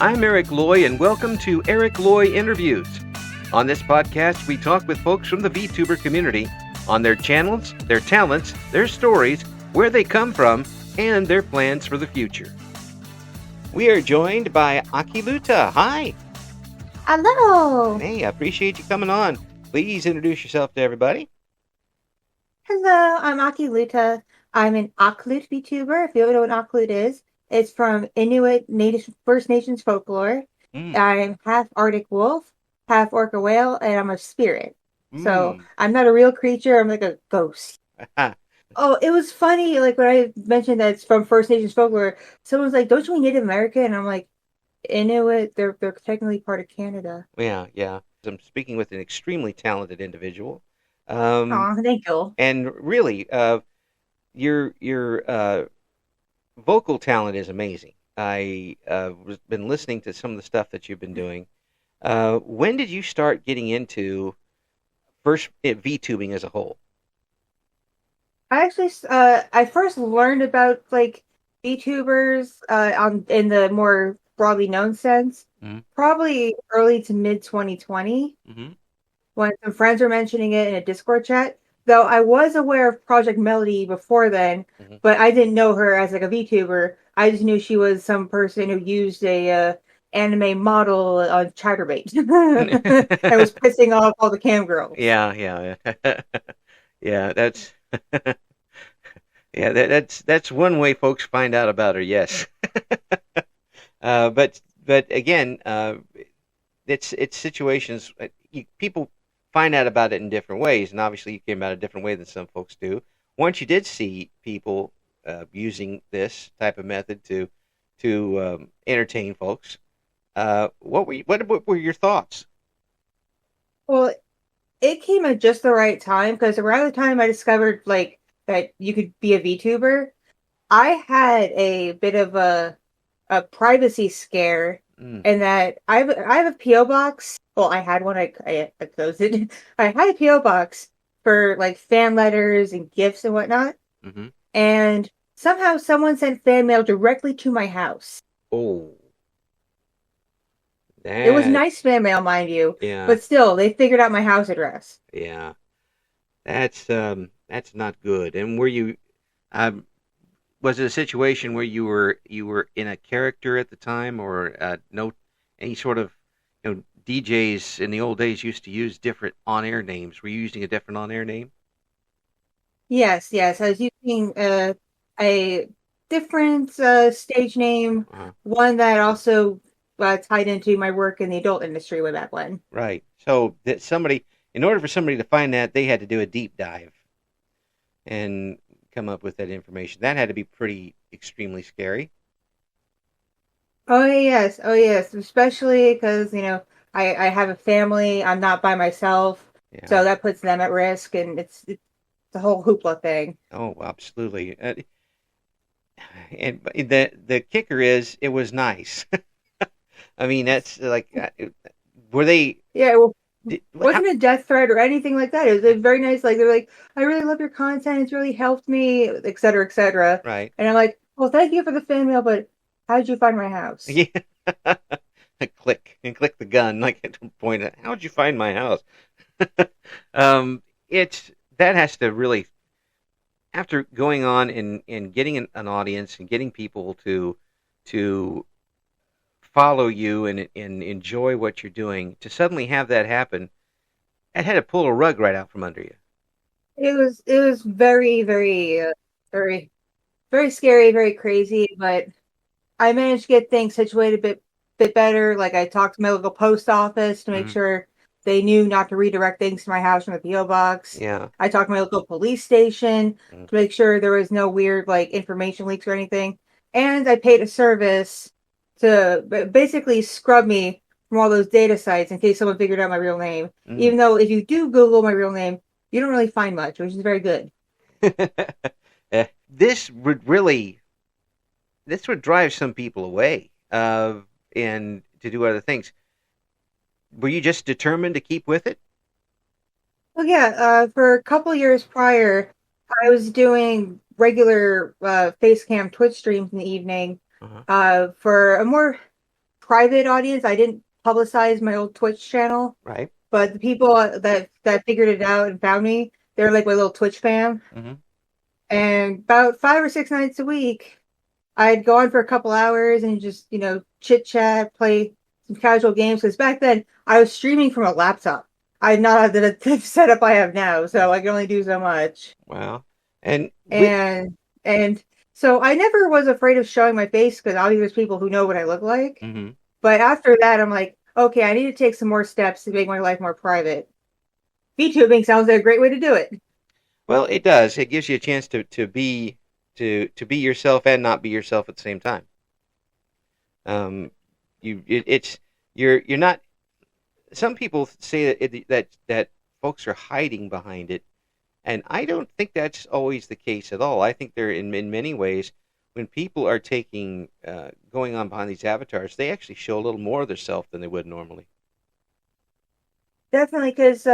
I'm Eric Loy, and welcome to Eric Loy Interviews. On this podcast, we talk with folks from the VTuber community on their channels, their talents, their stories, where they come from, and their plans for the future. We are joined by Akhi Luta. Hi. Hello. Hey, I appreciate you coming on. Please introduce yourself to everybody. Hello, I'm Akhi Luta. I'm an Aklut VTuber. If you don't know what Aklut is, it's from Inuit Native First Nations folklore. Mm. I'm half Arctic wolf, half orca whale, and I'm a spirit. So Mm. I'm not a real creature. I'm like a ghost. Oh, it was funny. Like when I mentioned that it's from First Nations folklore, someone's like, "Don't you mean Native American?" And I'm like, Inuit. They're technically part of Canada. Yeah. I'm speaking with an extremely talented individual. Oh, thank you. And really, your vocal talent is amazing. I been listening to some of the stuff that you've been doing. When did you start getting into VTubing as a whole? I first learned about like VTubers on in the more broadly known sense, Mm-hmm. probably early to mid 2020 Mm-hmm. when some friends were mentioning it in a Discord chat. Though I was aware of Project Melody before then, Mm-hmm. but I didn't know her as like a VTuber. I just knew she was some person who used a anime model on Chatterbait and was pissing off all the cam girls. Yeah. Yeah, that's that's one way folks find out about her. Yes. But again, it's situations. People find out about it in different ways, and obviously you came out a different way than some folks do. Once you did see people using this type of method to entertain folks, what were your thoughts? Well, it came at just the right time because around the time I discovered like that you could be a VTuber, I had a bit of a privacy scare, Mm. and that I have a PO box. Well, I had one. I closed it. I had a PO box for like fan letters and gifts and whatnot, Mm-hmm. and somehow someone sent fan mail directly to my house. Oh, It was that nice fan mail, mind you, yeah, but still, they figured out my house address. yeah. That's not good. And were you um was it a situation where you were in a character at the time, or no any sort of DJs in the old days used to use different on-air names. Were you using a different on-air name? Yes, yes. I was using a different stage name, Uh-huh. one that also tied into my work in the adult industry way back when. Right. So that somebody, in order for somebody to find that, they had to do a deep dive and come up with that information. That had to be pretty extremely scary. Oh yes, especially because I have a family. I'm not by myself, Yeah. so that puts them at risk, and it's the whole hoopla thing. Oh, absolutely. And the kicker is, it was nice. I mean, that's like, were they? Yeah, well, How, wasn't a death threat or anything like that. It was very nice. Like they're like, I really love your content. It's really helped me, et cetera, et cetera. right. And I'm like, well, thank you for the fan mail, but how did you find my house? Yeah. Click the gun like at the point. How'd you find my house? It's that has to really, after going on and getting an audience and getting people to follow you and enjoy what you're doing, to suddenly have that happen, it had to pull a rug right out from under you. It was very, very, very, very scary, very crazy, but I managed to get things situated a bit better. Like I talked to my local post office to make Hmm. sure they knew not to redirect things to my house from the PO box. Yeah. I talked to my local police station Mm. to make sure there was no weird like information leaks or anything. And I paid a service to basically scrub me from all those data sites in case someone figured out my real name. Mm. Even though if you do Google my real name, you don't really find much, which is very good. This would really, this would drive some people away, and to do other things. Were you just determined to keep with it? Well, yeah, for a couple years prior, I was doing regular face cam Twitch streams in the evening Uh-huh. for a more private audience. I didn't publicize my old Twitch channel, Right. but the people that figured it out and found me, they're like my little Twitch fam. Mm-hmm. And about 5 or 6 nights a week, I'd go on for a couple hours and just, chit chat, play some casual games. Because back then I was streaming from a laptop. I did not have the setup I have now, so I can only do so much. Wow. And with And so I never was afraid of showing my face because obviously there's people who know what I look like. mm-hmm. But after that, I'm like, okay, I need to take some more steps to make my life more private. VTubing sounds like a great way to do it. Well, it does. It gives you a chance to be yourself and not be yourself at the same time. It's you're not. Some people say that folks are hiding behind it, and I don't think that's always the case at all. I think they're in many ways when people are taking going on behind these avatars, they actually show a little more of themselves than they would normally. Definitely, because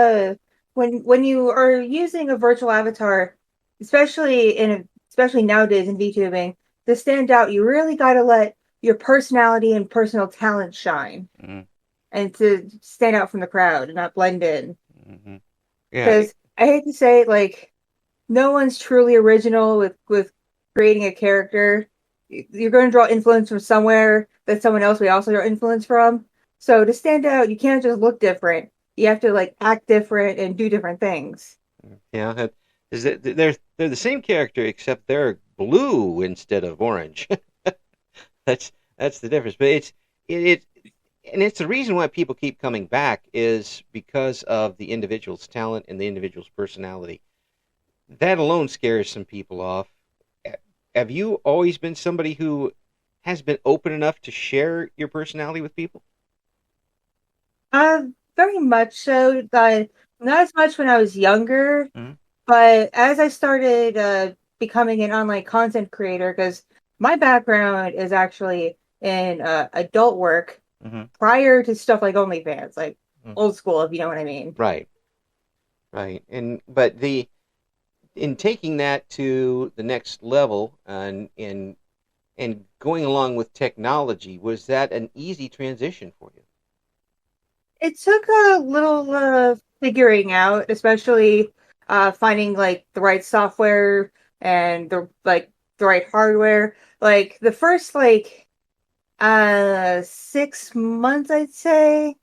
when you are using a virtual avatar, especially nowadays in VTubing, to stand out, you really got to let your personality and personal talent shine, Mm-hmm. and to stand out from the crowd and not blend in. Mm-hmm. Yeah. Because I hate to say it, like no one's truly original with creating a character. You're going to draw influence from somewhere that someone else may also draw influence from. So to stand out, you can't just look different. You have to like act different and do different things. Yeah. They're the same character except they're blue instead of orange. That's that's the difference. But it and it's the reason why people keep coming back is because of the individual's talent and the individual's personality. That alone scares some people off. Have you always been somebody who has been open enough to share your personality with people? Uh, Very much so. Not as much when I was younger, Mm-hmm. but as I started becoming an online content creator, because my background is actually in adult work Mm-hmm. prior to stuff like OnlyFans, like Mm-hmm. old school, if you know what I mean. Right, right. But the in taking that to the next level and going along with technology, was that an easy transition for you? It took a little figuring out, especially finding like the right software and the right hardware. Like the first 6 months, I'd say,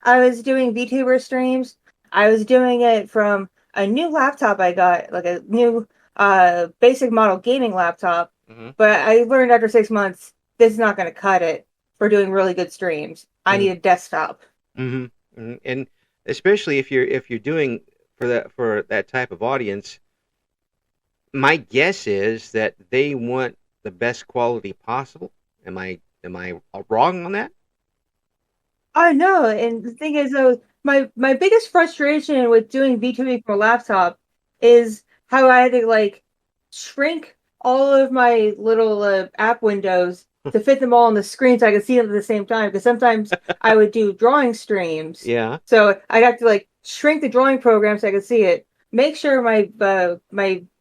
I was doing VTuber streams. I was doing it from a new laptop I got, like a new basic model gaming laptop. Mm-hmm. But I learned after 6 months, this is not going to cut it for doing really good streams. I need a desktop. Mm-hmm. Mm-hmm. And especially if you're doing for that type of audience, my guess is that they want the best quality possible. Am I wrong on that? I know, and the thing is, though, my biggest frustration with doing VTubing from a laptop is how I had to like shrink all of my little app windows to fit them all on the screen so I could see them at the same time. Because sometimes I would do drawing streams, Yeah. so I'd have to like shrink the drawing program so I could see it. Make sure my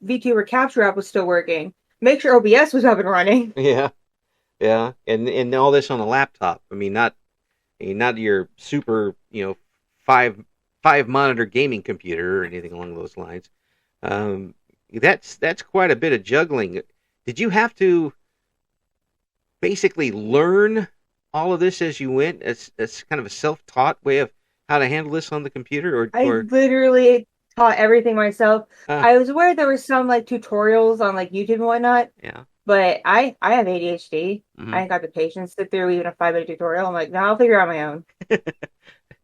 VTuber capture app was still working. Make sure OBS was up and running. Yeah. Yeah. And all this on a laptop. I mean, not your super, five monitor gaming computer or anything along those lines. That's quite a bit of juggling. Did you have to basically learn all of this as you went, as kind of a self-taught way of how to handle this on the computer, I or literally taught everything myself. uh, I was aware there were some like tutorials on like YouTube and whatnot, yeah, but I have ADHD. mm-hmm. I ain't got the patience to sit through even a 5 minute tutorial. I'm like, no, I'll figure out my own.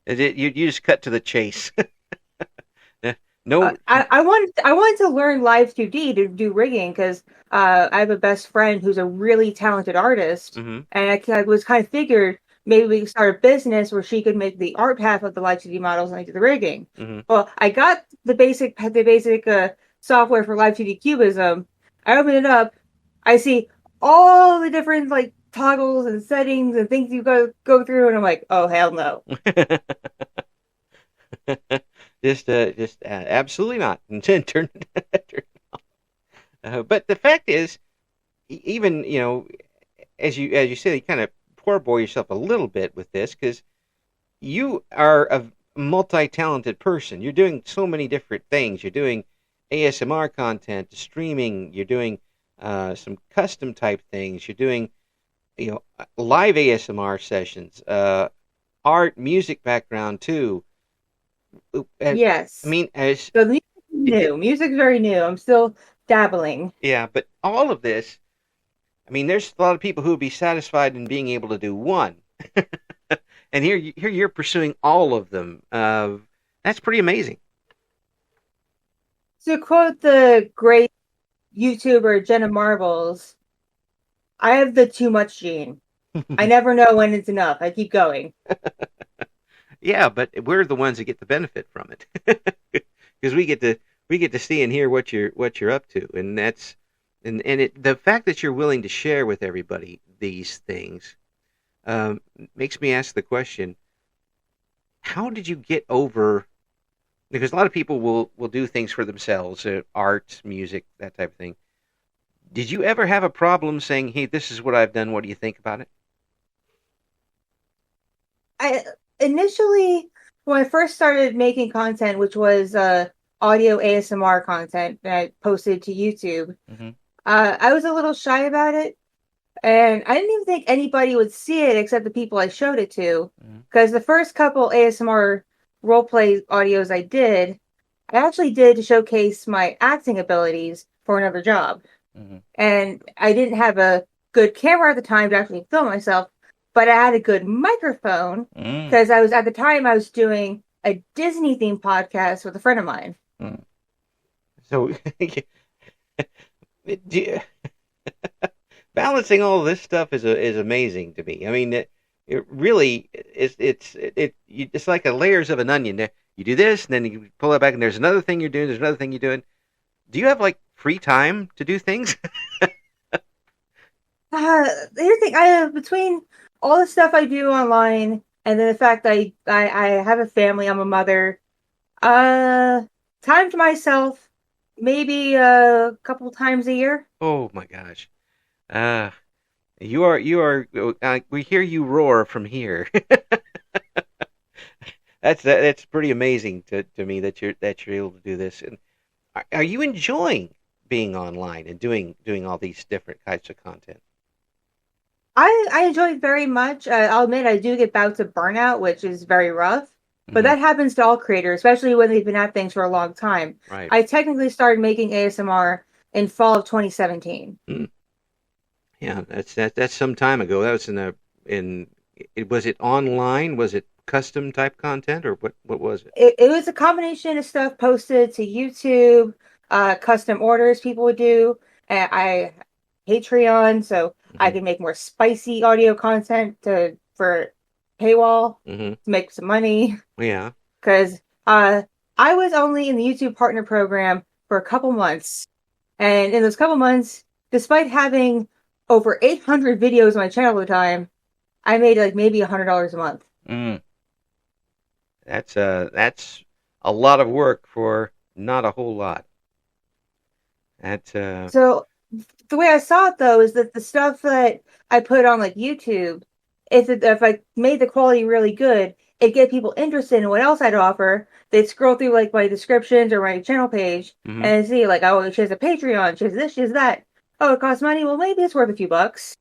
You just cut to the chase. No, I wanted to learn Live 2D to do rigging because I have a best friend who's a really talented artist, mm-hmm. and I was kind of figured maybe we could start a business where she could make the art half of the Live 2D models and I do the rigging. Mm-hmm. Well, I got the basic software for Live 2D Cubism. I open it up, I see all the different like toggles and settings and things you go through, and I'm like, oh hell no. just absolutely not. Turn but the fact is, even as you said, you kind of poor boy yourself a little bit with this because you are a multi-talented person. You're doing so many different things. You're doing ASMR content, streaming. You're doing some custom type things. You're doing live ASMR sessions, art, music background too. I Yes. mean, as So music's it, new. Music's very new. I'm still dabbling. yeah, but all of this. I mean, there's a lot of people who would be satisfied in being able to do one, and here you're pursuing all of them. That's pretty amazing. To quote the great YouTuber Jenna Marbles, I have the too much gene. I never know when it's enough. I keep going. Yeah, but we're the ones that get the benefit from it because we get to see and hear what you're up to, and that's the fact that you're willing to share with everybody these things makes me ask the question: how did you get over? Because a lot of people will do things for themselves, art, music, that type of thing. Did you ever have a problem saying, "Hey, this is what I've done. What do you think about it?" I initially when I first started making content, which was audio ASMR content that I posted to YouTube, Hmm. I was a little shy about it, and I didn't even think anybody would see it except the people I showed it to. Hmm. Because the first couple ASMR roleplay audios I did, I actually did to showcase my acting abilities for another job. Hmm. And I didn't have a good camera at the time to actually film myself, but I had a good microphone Mm. because I was at the time I was doing a Disney themed podcast with a friend of mine. Mm. So, do you- balancing all this stuff is amazing to me. I mean, it really it's like a layers of an onion. You do this, and then you pull it back, and there's another thing you're doing. There's another thing you're doing. Do you have like free time to do things? The thing I have between all the stuff I do online and then the fact that I have a family, I'm a mother. Uh, time to myself, maybe a couple times a year. Oh my gosh. Uh, you are. We hear you roar from here. That's pretty amazing to me that you're able to do this. And are you enjoying being online and doing all these different types of content? I enjoy it very much. I'll admit I do get bouts of burnout, which is very rough, but Hmm. that happens to all creators, especially when they've been at things for a long time. Right. I technically started making ASMR in fall of 2017. Mm. Yeah, that's some time ago. That was was it online? Was it custom type content or what was it? It was a combination of stuff posted to YouTube, custom orders people would do. I Patreon, so I Hmm. can make more spicy audio content to for paywall Hmm. to make some money. Yeah. Because I was only in the YouTube partner program for a couple months, and in those couple months, despite having over 800 videos on my channel at the time, I made like maybe $100 a month. Mm. That's a lot of work for not a whole lot. That's So the way I saw it though is that the stuff that I put on like YouTube, if I made the quality really good, it'd get people interested in what else I'd offer. They'd scroll through like my descriptions or my channel page hmm. and see like, oh, she has a Patreon, she has this, she has that. Oh, it costs money. Well, maybe it's worth a few bucks.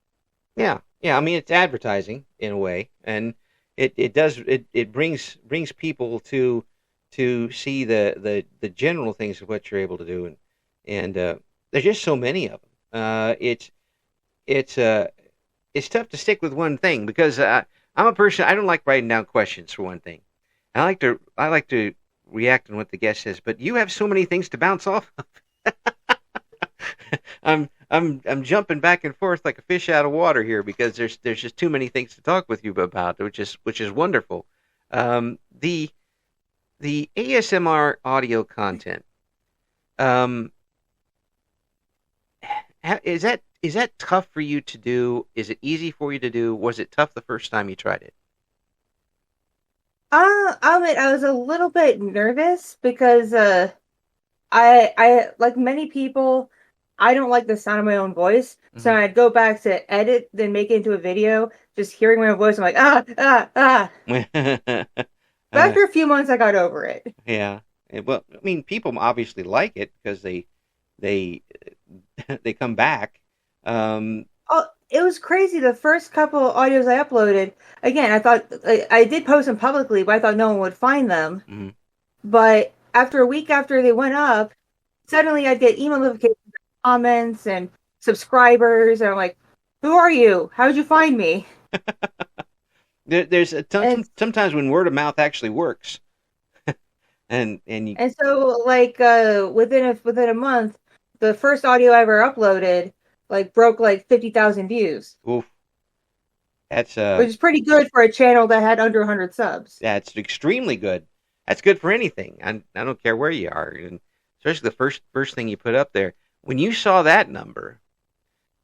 Yeah, yeah. I mean, it's advertising in a way, and it brings people to see the general things of what you're able to do, and there's just so many of them. It's it's tough to stick with one thing because I'm a person. I don't like writing down questions for one thing. I like to react on what the guest says, but you have so many things to bounce off. I'm jumping back and forth like a fish out of water here because there's just too many things to talk with you about, which is wonderful. The ASMR audio content. Um, is that tough for you to do? Is it easy for you to do? Was it tough the first time you tried it? I'll admit I was a little bit nervous because I like many people. I don't like the sound of my own voice. So Hmm. I'd go back to edit, then make it into a video. Just hearing my own voice, I'm like, ah, ah, ah. But uh, after a few months, I got over it. yeah. Well, I mean, people obviously like it because they they come back. Um, Oh, it was crazy. The first couple audios I uploaded, again, I thought I did post them publicly, but I thought no one would find them. mhm. But after a week after they went up, suddenly I'd get email notifications, comments, and subscribers, and I'm like, "Who are you? How'd you find me?" There's And sometimes when word of mouth actually works, and you, and so like within a month, the first audio I ever uploaded like broke like 50,000 views, oof, that's which is pretty good for a channel that had under 100 subs. that's extremely good. That's good for anything. I don't care where you are, and especially the first thing you put up there. When you saw that number,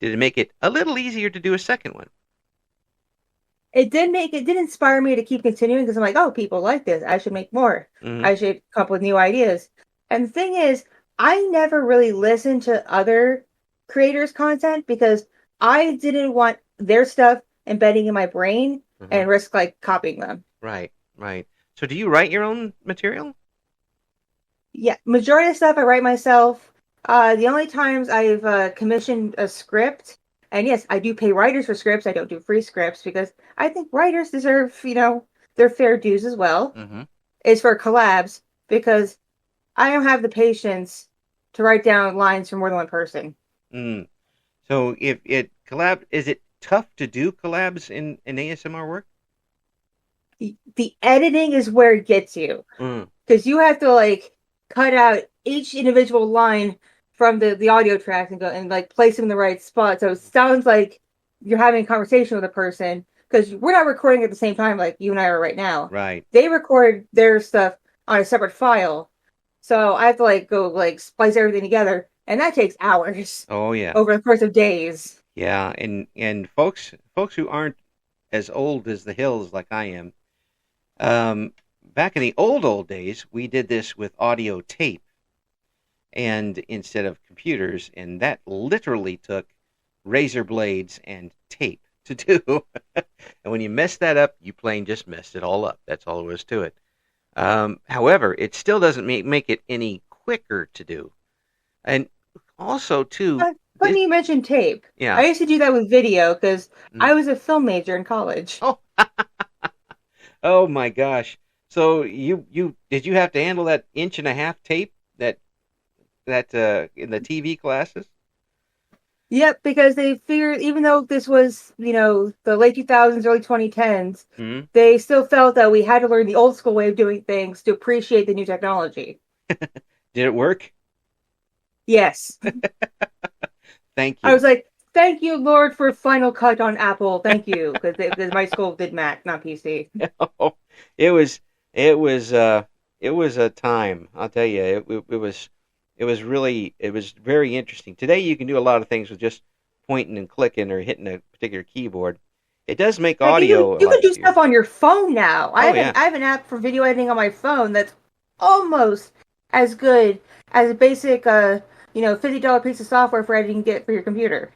did it make it a little easier to do a second one? It did inspire me to keep continuing because I'm like, oh, people like this. I should make more. Hmm. I should come up with new ideas. And the thing is, I never really listened to other creators' content because I didn't want their stuff embedding in my brain Hmm. and risk like copying them. Right, right. So do you write your own material? Yeah, majority of stuff I write myself. The only times I've commissioned a script, and yes, I do pay writers for scripts. I don't do free scripts because I think writers deserve, their fair dues as well. Hmm. Is for collabs because I don't have the patience to write down lines for more than one person. Mm. So if it collab, is it tough to do collabs in ASMR work? The editing is where it gets you Mm. because you have to like cut out each individual line from the audio track and go and like place them in the right spot. So it sounds like you're having a conversation with a person because we're not recording at the same time like you and I are right now. Right. They record their stuff on a separate file. So I have to like go like splice everything together and that takes hours Oh yeah. over the course of days. Yeah, and folks who aren't as old as the hills like I am, back in the old days, we did this with audio tape and instead of computers, and that literally took razor blades and tape to do. And when you mess that up, you plain just messed it all up. That's all there was to it. However, it still doesn't make it any quicker to do. And also, too, this, Funny you mentioned tape. yeah. I used to do that with video because Mm. I was a film major in college. Oh, oh my gosh. So you did you have to handle that inch and a half tape that in the TV classes? Yep, because they figured even though this was, the late 2000s, early 2010s, Hmm. they still felt that we had to learn the old school way of doing things to appreciate the new technology. Did it work? Yes. Thank I was you. like, thank you, Lord, for Final Cut on Apple. Thank you, because my school did Mac, not PC. Oh, it was it was it was a time. I'll tell you, it was very interesting. Today you can do a lot of things with just pointing and clicking or hitting a particular keyboard. It does make Heck, audio a you lot can do easier. stuff on your phone now. Oh yeah. I have an app for video editing on my phone that's almost as good as a basic $50 piece of software for editing get for your computer.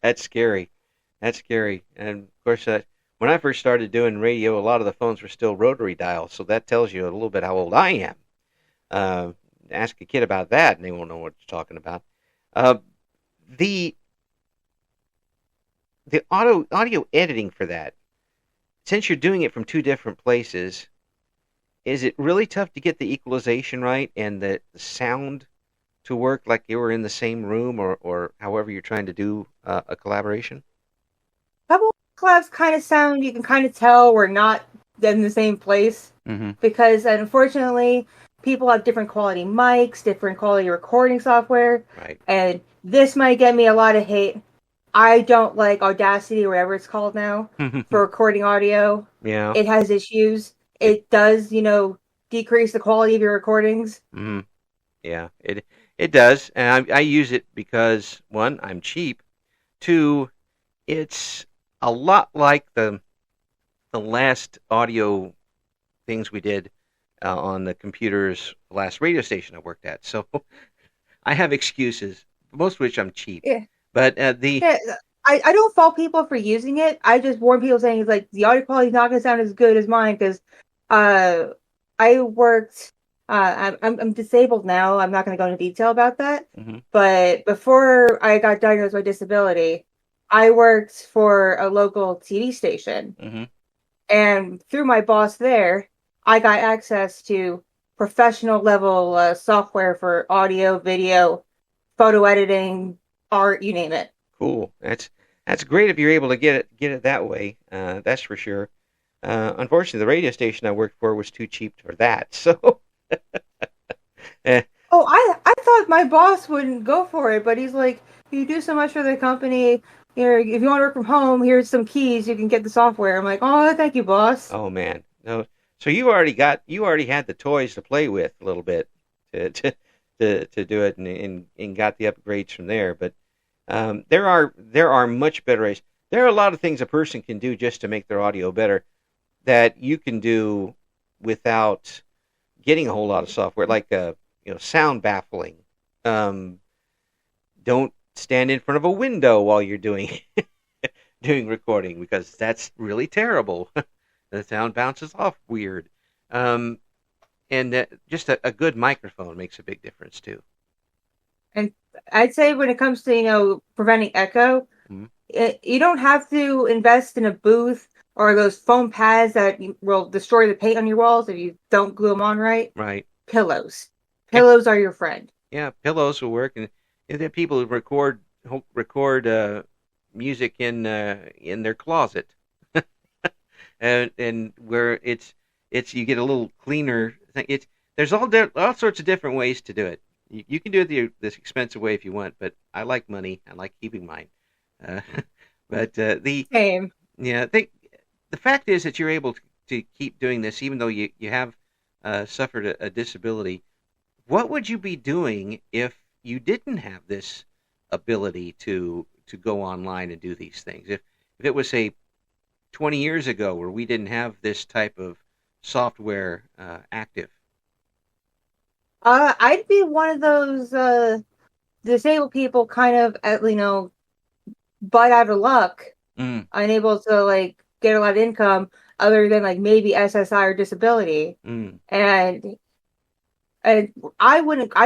That's scary. That's scary. And of course, when I first started doing radio, a lot of the phones were still rotary dials, so that tells you a little bit how old I am. Uh, Ask a kid about that, and they won't know what you're talking about. Uh, the the audio editing for that, since you're doing it from two different places, is it really tough to get the equalization right and the sound to work like you were in the same room or however you're trying to do a collaboration? Couple collabs kind of sound you can kind of tell we're not in the same place Mm-hmm. because unfortunately people have different quality mics, different quality recording software, Right. and this might get me a lot of hate. I don't like Audacity or whatever it's called now for recording audio. Yeah. It has issues. It. It does, decrease the quality of your recordings. Mm, yeah. It does, and I use it because one, I'm cheap. Two, it's a lot like the last audio things we did on the computer's last radio station I worked at. So I have excuses, most of which I'm cheap. Yeah, But the yeah. I don't fault people for using it. I just warn people saying it's like the audio quality is not going to sound as good as mine because uh, I worked. I'm disabled now. I'm not going to go into detail about that. Mhm, But before I got diagnosed with disability, I worked for a local TV station. mhm. And through my boss there, I got access to professional level software for audio, video, photo editing, art, you name it. Cool. That's great if you're able to get it that way. That's for sure. Unfortunately, the radio station I worked for was too cheap for that. So, eh, Oh, I thought my boss wouldn't go for it, but he's like, you do so much for the company. Here, if you want to work from home, here's some keys. You can get the software. I'm like, oh, thank you, boss. oh man, no. So you already had the toys to play with a little bit to to to do it and got the upgrades from there. But there are much better ways. There are a lot of things a person can do just to make their audio better that you can do without getting a whole lot of software, like sound baffling. Um, don't stand in front of a window while you're doing doing recording because that's really terrible. The sound bounces off weird. Um, and just a good microphone makes a big difference too. And I'd say when it comes to, preventing echo, Mhm. you don't have to invest in a booth or those foam pads that will destroy the paint on your walls if you don't glue them on right. Right. Pillows. Yeah. Pillows are your friend. Yeah. Pillows will work, and there are people who record music in their closet, and where it's you get a little cleaner thing. It's there's all sorts of different ways to do it. You can do it this expensive way if you want, but I like money. I like keeping mine. Uh, but the Same. yeah, the fact is that you're able to keep doing this even though you have suffered a disability. What would you be doing if you didn't have this ability to go online and do these things? If it was say 20 years ago where we didn't have this type of software active. I'd be one of those disabled people kind of butt out of luck, Mm, unable to like get a lot of income other than like maybe SSI or disability. mm, And I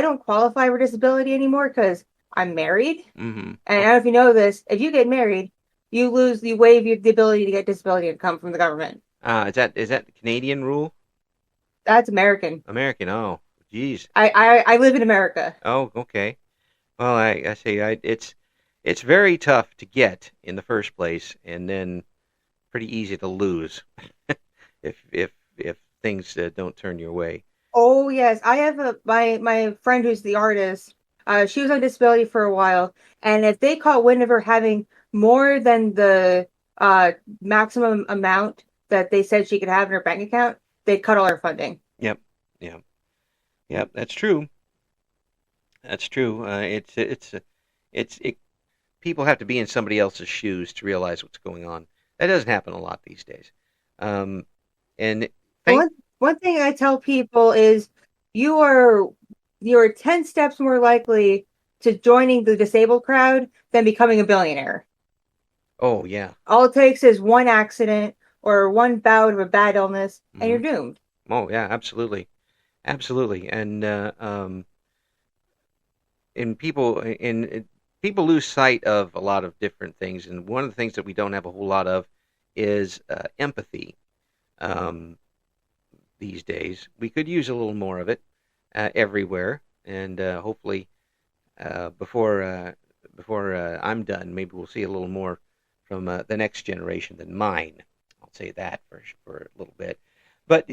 don't qualify for disability anymore because I'm married. mm-hmm. And I Oh, don't know if you know this, if you get married, you waive the ability to get disability income from the government. is that the Canadian rule? That's American. American? Oh, geez. I live in America. Oh, okay. Well, I say it's very tough to get in the first place, and then pretty easy to lose if things don't turn your way. Oh yes, I have my friend who's the artist. She was on disability for a while, and if they caught wind of her having more than the uh maximum amount that they said she could have in her bank account, they'd cut all her funding. Yep, yep, yep. That's true. That's true. It's people have to be in somebody else's shoes to realize what's going on. That doesn't happen a lot these days. Um, and thank One one thing I tell people is you are you're 10 steps more likely to joining the disabled crowd than becoming a billionaire. oh yeah. All it takes is one accident or one bout of a bad illness and Hmm. you're doomed. Oh yeah, absolutely, absolutely. And people lose sight of a lot of different things, and one of the things that we don't have a whole lot of is empathy. Um, these days, we could use a little more of it everywhere, and hopefully, before I'm done, maybe we'll see a little more from the next generation than mine. I'll say that for a little bit, but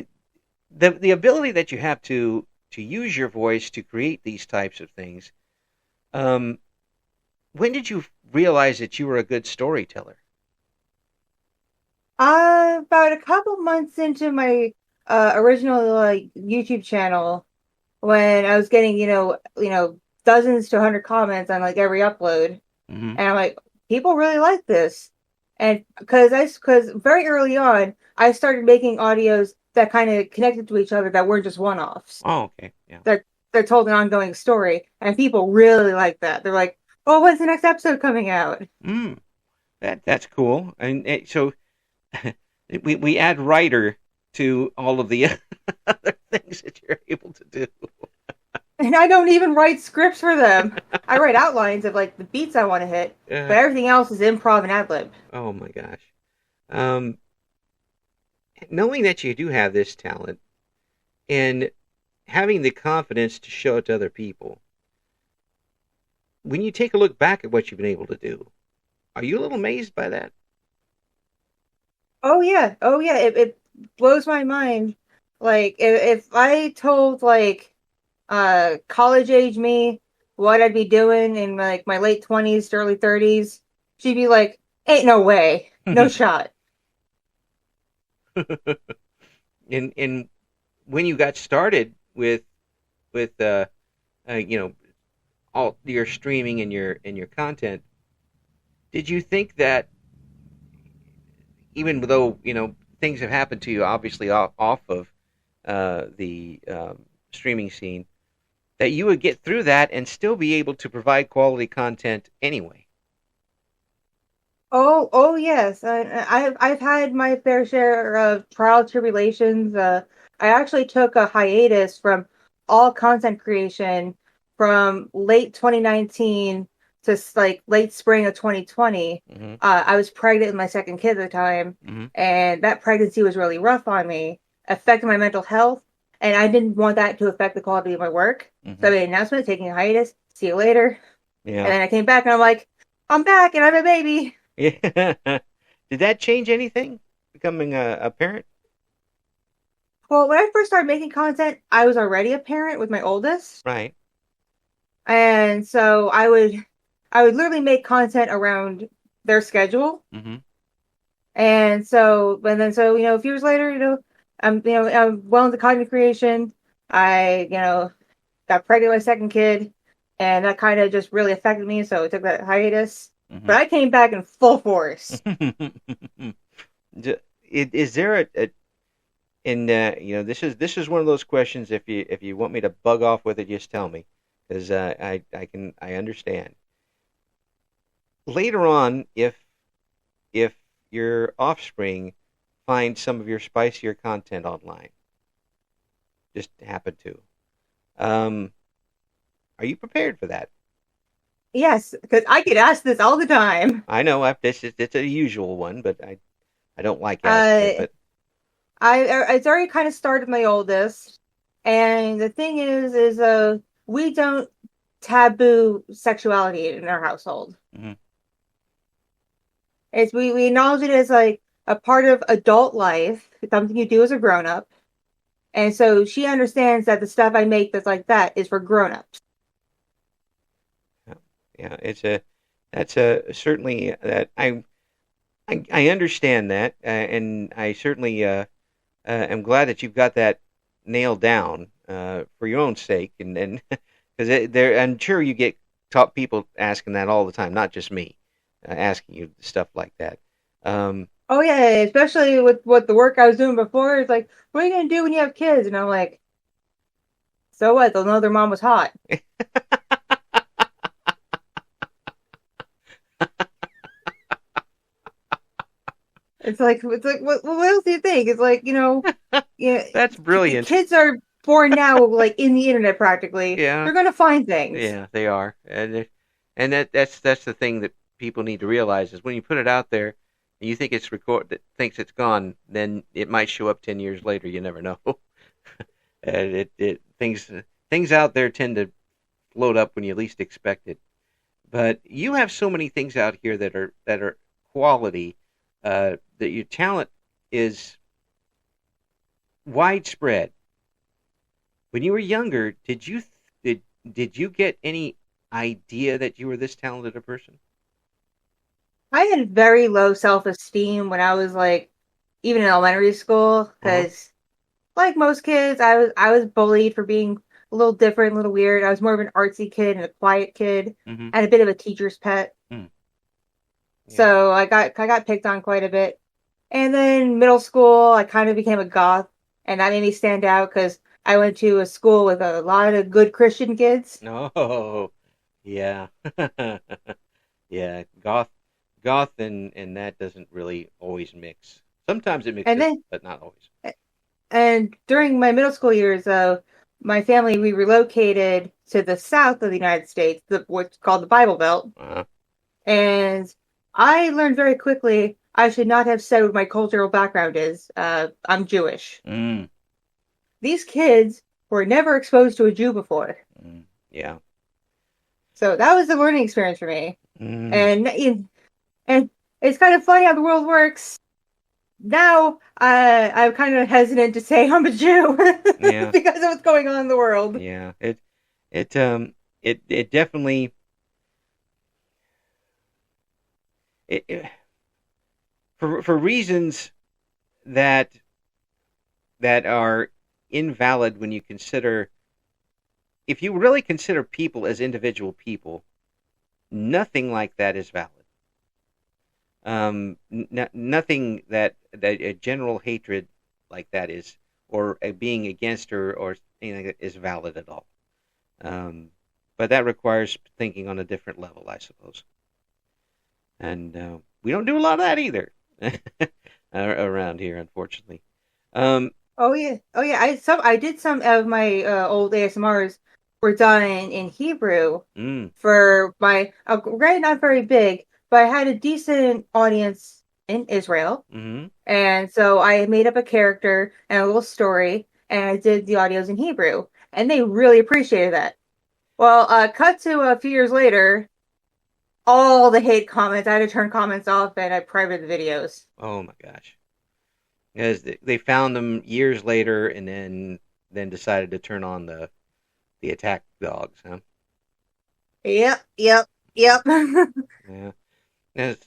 the ability that you have to use your voice to create these types of things. Um, when did you realize that you were a good storyteller? About a couple months into my original YouTube channel, when I was getting dozens to 100 comments on like every upload, Hmm. and I'm like, people really like this, and because very early on I started making audios that kind of connected to each other that weren't just one-offs. Oh, okay, yeah. they're told an ongoing story, and people really like that. They're like, "Oh, when's the next episode coming out?" Mm, that's cool. And so we add writer to all of the other things that you're able to do. And I don't even write scripts for them. I write outlines of like the beats I want to hit, Uh, but everything else is improv and ad lib. oh my gosh. Um, Knowing that you do have this talent and having the confidence to show it to other people, when you take a look back at what you've been able to do, are you a little amazed by that? Oh yeah, it blows my mind. Like if I told like college age me what I'd be doing in like my late 20s to early 30s, she'd be like, "Ain't no way, no shot." And when you got started with you know, all your streaming and your content, did you think that even though things have happened to you, obviously off of the streaming scene, that you would get through that and still be able to provide quality content anyway? Oh yes, I've had my fair share of trial tribulations. I actually took a hiatus from all content creation from late 2019 to like late spring of 2020. Mm-hmm. I was pregnant with my second kid at the time, Mm-hmm. and that pregnancy was really rough on me, affected my mental health, and I didn't want that to affect the quality of my work. So Mm-hmm. I made an announcement, taking a hiatus. See you later. And Yeah. then I came back and I'm like, I'm back and I have a baby. Yeah. Did that change anything? Becoming a parent? Well, when I first started making content, I was already a parent with my oldest. Right. And so I would literally make content around their schedule. Mm-hmm. And so a few years later, I'm well into content creation. I got pregnant with my second kid, and that kind of just really affected me, so I took that hiatus. Mm-hmm. But I came back in full force. Is there a and this is one of those questions. If you want me to bug off with it, just tell me, because I understand. Later on, if your offspring finds some of your spicier content online, just happen to, um, are you prepared for that? Yes, because I get asked this all the time. I know it's a usual one, but I don't like asking it. Uh, But it's already kind of started my oldest, and the thing is we don't taboo sexuality in our household. mhm. It's we acknowledge it as like a part of adult life, something you do as a grown up, and so she understands that the stuff I make that's like that is for grown ups. Yeah, it's a that's a certainly that I understand that, and I certainly am glad that you've got that nailed down for your own sake, and because there, I'm sure you get top people asking that all the time, not just me, asking you stuff like that. Um, Oh yeah, especially with what the work I was doing before. It's like, what are you gonna do when you have kids? And I'm like, so what? They'll know their mom was hot. It's like what else do you think? It's like yeah, that's brilliant. kids are born now like in the internet practically. Yeah, They're gonna find things. yeah, they are, and that's the thing that people need to realize is when you put it out there and you think it's record that thinks it's gone, then it might show up 10 years later. You never know. And it things out there tend to float up when you least expect it. But you have so many things out here that are quality. That your talent is widespread. When you were younger, did you get any idea that you were this talented a person? I had very low self-esteem when I was like even in elementary school Uh-huh. because like most kids, I was bullied for being a little different, a little weird. I was more of an artsy kid and a quiet kid Mm-hmm. and a bit of a teacher's pet. Mm. Yeah. So I got picked on quite a bit. And then middle school, I kind of became a goth, and that made me stand out because I went to a school with a lot of good Christian kids. Oh, yeah. Yeah, goth and that doesn't really always mix. Sometimes it And mixes, then, but not always. and during my middle school years, my family, we relocated to the south of the United States, what's called the Bible Belt. Uh, And I learned very quickly I should not have said what my cultural background is. I'm Jewish. mm, These kids were never exposed to a Jew before. yeah. So that was the learning experience for me. Mm, And and it's kind of funny how the world works. Now I'm kind of hesitant to say I'm a Jew yeah. because of what's going on in the world. Yeah. It it definitely it for reasons that are invalid when you consider if you really consider people as individual people, nothing like that is valid. Nothing that a general hatred like that is, or a being against or anything like that is valid at all. Um, but that requires thinking on a different level, I suppose. And we don't do a lot of that either around here, unfortunately. Um, Oh yeah, oh yeah. I did some of my old ASMRs were done in Hebrew mm, for my granted not very big, but I had a decent audience in Israel, mm-hmm, and so I made up a character and a little story, and I did the audios in Hebrew, and they really appreciated that. Well, cut to a few years later, all the hate comments. I had to turn comments off, and I privated the videos. oh my gosh. Because they found them years later and then decided to turn on the attack dogs, huh? Yep, yep, yep. Yeah. That's,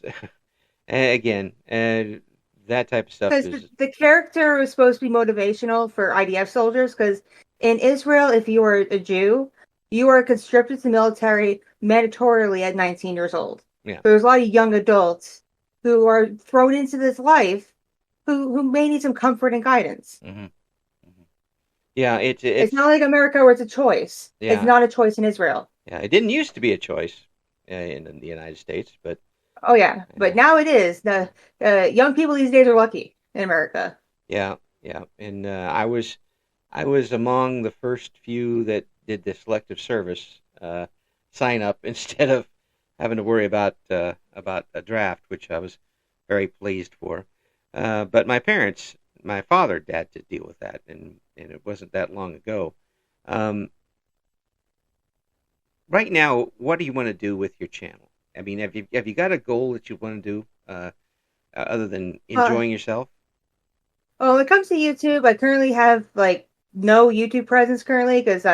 again, that type of stuff Because is. the character was supposed to be motivational for IDF soldiers. Because in Israel, if you are a Jew, you are conscripted to the military mandatorily at 19 years old. Yeah. So there's a lot of young adults who are thrown into this life who may need some comfort and guidance. Hmm. Hmm. Yeah. It's It's not like America where it's a choice. It's yeah, not a choice in Israel. yeah. It didn't used to be a choice in the United States, but Oh yeah, but now it is. The young people these days are lucky in America. yeah, yeah. And I was among the first few that did the selective service sign up instead of having to worry about a draft, which I was very pleased for. But my parents, my father, had to deal with that, and it wasn't that long ago. Um, right now, what do you want to do with your channel? I mean, have you got a goal that you want to do other than Uh, enjoying yourself? well, when it comes to YouTube, I currently have like no YouTube presence currently because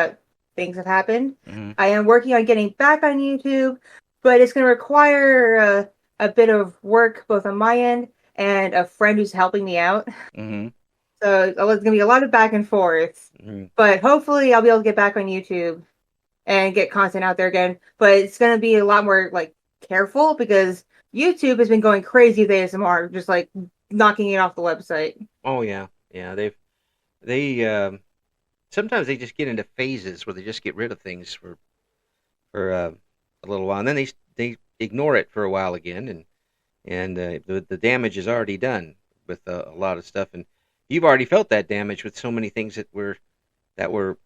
things have happened. Hmm. I am working on getting back on YouTube, but it's going to require a bit of work both on my end and a friend who's helping me out. Hmm. So it's going to be a lot of back and forth. Hmm. But hopefully, I'll be able to get back on YouTube and get content out there again. But it's going to be a lot more like careful because YouTube has been going crazy with ASMR, just like knocking it off the website. Oh yeah, yeah. They sometimes they just get into phases where they just get rid of things for a little while, and then they ignore it for a while again, and the damage is already done with a lot of stuff, and you've already felt that damage with so many things that were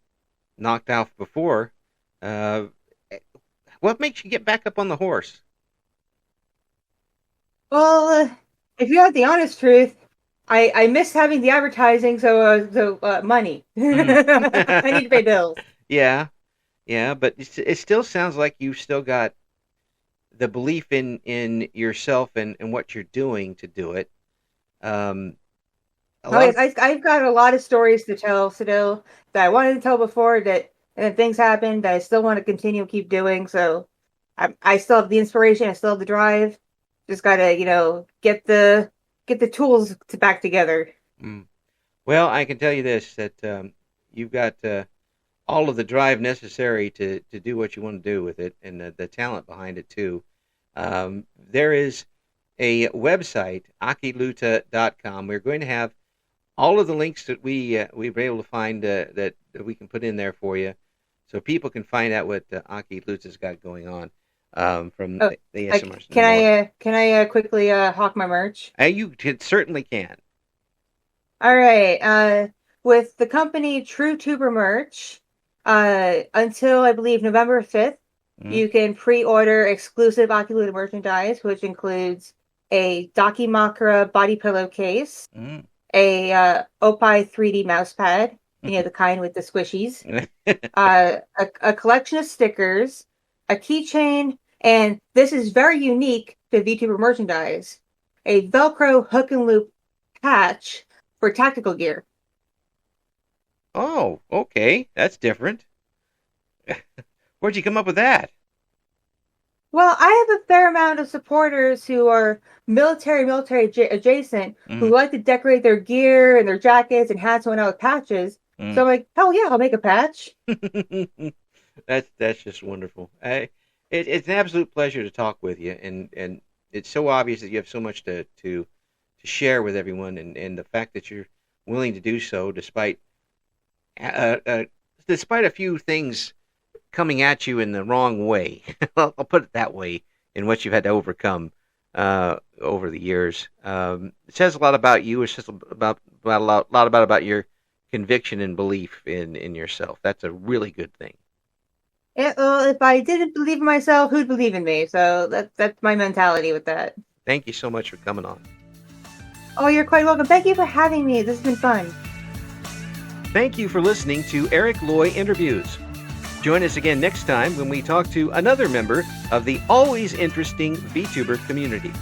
knocked off before. Uh, what makes you get back up on the horse? Well, if you want the honest truth, I miss having the advertising, so money. Mm. I need to pay bills. Yeah, yeah, but it still sounds like you've still got the belief in yourself and what you're doing to do it. Um, a Oh lot yes, of I've got a lot of stories to tell still that I wanted to tell before that and then things happened that I still want to continue keep doing. So I still have the inspiration, I still have the drive. Just gotta get the tools to back together. mm, well, I can tell you this that you've got all of the drive necessary to do what you want to do with it, and the talent behind it too. There is a website, akiluta.com. We're going to have all of the links that we were able to find that we can put in there for you, so people can find out what Akhi Luta's got going on from Oh, the ASMRs and can more. can I quickly hawk my merch? Certainly can. All right. With the company True Tuber merch, until I believe November 5th, Mm, you can pre-order exclusive Akhi Luta merchandise, which includes a Dakimakura body pillowcase, mm. a Opie 3D mouse pad, the kind with the squishies, a collection of stickers, a keychain, and this is very unique to VTuber merchandise, a Velcro hook and loop patch for tactical gear. Oh, okay, that's different. Where'd you come up with that? Well, I have a fair amount of supporters who are military adjacent who Mm, like to decorate their gear and their jackets and hats and whatnot with patches. So mm. I'm like, hell yeah, I'll make a patch. That's just wonderful. It's an absolute pleasure to talk with you, and it's so obvious that you have so much to share with everyone, and the fact that you're willing to do so uh, uh, despite a few things coming at you in the wrong way. I'll put it that way, in what you've had to overcome over the years. It says a lot about you. It says about a lot about your conviction and belief in yourself. That's a really good thing. Yeah, well, if I didn't believe in myself, who'd believe in me? So that's my mentality with that. Thank you so much for coming on. Oh, you're quite welcome. Thank you for having me. This has been fun. Thank you for listening to Eric Loy Interviews. Join us again next time when we talk to another member of the always interesting VTuber community.